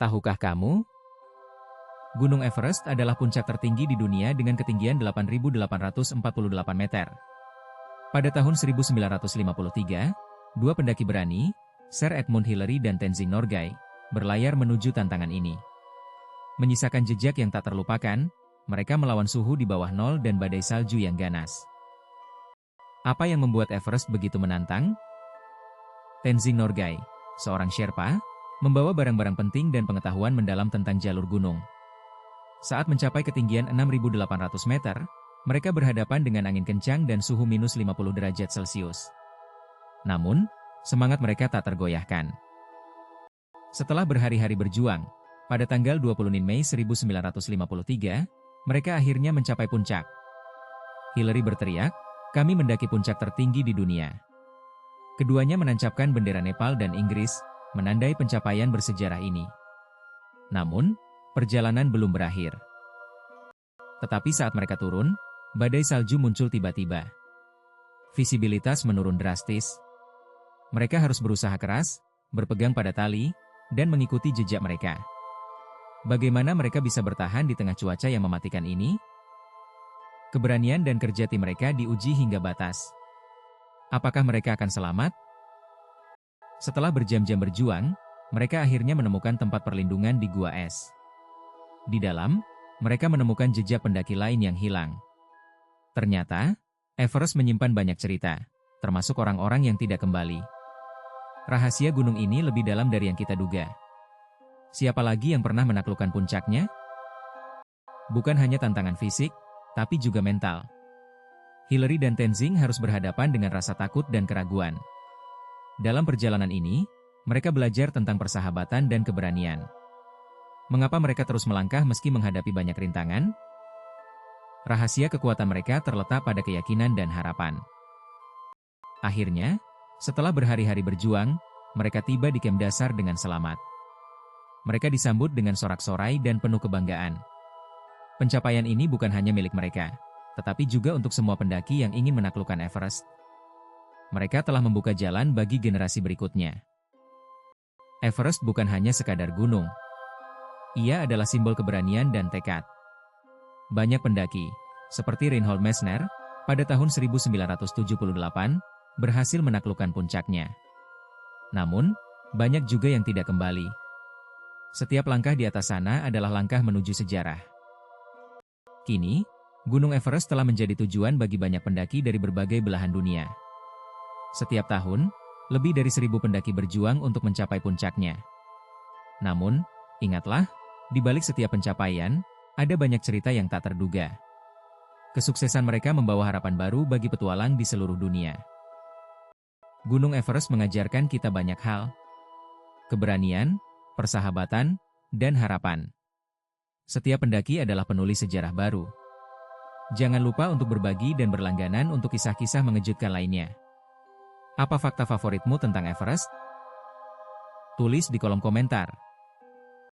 Tahukah kamu? Gunung Everest adalah puncak tertinggi di dunia dengan ketinggian 8.848 meter. Pada tahun 1953, dua pendaki berani, Sir Edmund Hillary dan Tenzing Norgay, berlayar menuju tantangan ini. Menyisakan jejak yang tak terlupakan, mereka melawan suhu di bawah nol dan badai salju yang ganas. Apa yang membuat Everest begitu menantang? Tenzing Norgay, seorang Sherpa, membawa barang-barang penting dan pengetahuan mendalam tentang jalur gunung. Saat mencapai ketinggian 6.800 meter, mereka berhadapan dengan angin kencang dan suhu minus 50 derajat Celcius. Namun, semangat mereka tak tergoyahkan. Setelah berhari-hari berjuang, pada tanggal 26 Mei 1953, mereka akhirnya mencapai puncak. Hillary berteriak, "Kami mendaki puncak tertinggi di dunia." Keduanya menancapkan bendera Nepal dan Inggris, menandai pencapaian bersejarah ini. Namun, perjalanan belum berakhir. Tetapi saat mereka turun, badai salju muncul tiba-tiba. Visibilitas menurun drastis. Mereka harus berusaha keras, berpegang pada tali, dan mengikuti jejak mereka. Bagaimana mereka bisa bertahan di tengah cuaca yang mematikan ini? Keberanian dan kerja tim mereka diuji hingga batas. Apakah mereka akan selamat? Setelah berjam-jam berjuang, mereka akhirnya menemukan tempat perlindungan di gua es. Di dalam, mereka menemukan jejak pendaki lain yang hilang. Ternyata, Everest menyimpan banyak cerita, termasuk orang-orang yang tidak kembali. Rahasia gunung ini lebih dalam dari yang kita duga. Siapa lagi yang pernah menaklukkan puncaknya? Bukan hanya tantangan fisik, tapi juga mental. Hillary dan Tenzing harus berhadapan dengan rasa takut dan keraguan. Dalam perjalanan ini, mereka belajar tentang persahabatan dan keberanian. Mengapa mereka terus melangkah meski menghadapi banyak rintangan? Rahasia kekuatan mereka terletak pada keyakinan dan harapan. Akhirnya, setelah berhari-hari berjuang, mereka tiba di kamp dasar dengan selamat. Mereka disambut dengan sorak-sorai dan penuh kebanggaan. Pencapaian ini bukan hanya milik mereka, tetapi juga untuk semua pendaki yang ingin menaklukkan Everest. Mereka telah membuka jalan bagi generasi berikutnya. Everest bukan hanya sekadar gunung. Ia adalah simbol keberanian dan tekad. Banyak pendaki, seperti Reinhold Messner, pada tahun 1978, berhasil menaklukkan puncaknya. Namun, banyak juga yang tidak kembali. Setiap langkah di atas sana adalah langkah menuju sejarah. Kini, Gunung Everest telah menjadi tujuan bagi banyak pendaki dari berbagai belahan dunia. Setiap tahun, lebih dari 1.000 pendaki berjuang untuk mencapai puncaknya. Namun, ingatlah, di balik setiap pencapaian, ada banyak cerita yang tak terduga. Kesuksesan mereka membawa harapan baru bagi petualang di seluruh dunia. Gunung Everest mengajarkan kita banyak hal. Keberanian, persahabatan, dan harapan. Setiap pendaki adalah penulis sejarah baru. Jangan lupa untuk berbagi dan berlangganan untuk kisah-kisah mengejutkan lainnya. Apa fakta favoritmu tentang Everest? Tulis di kolom komentar.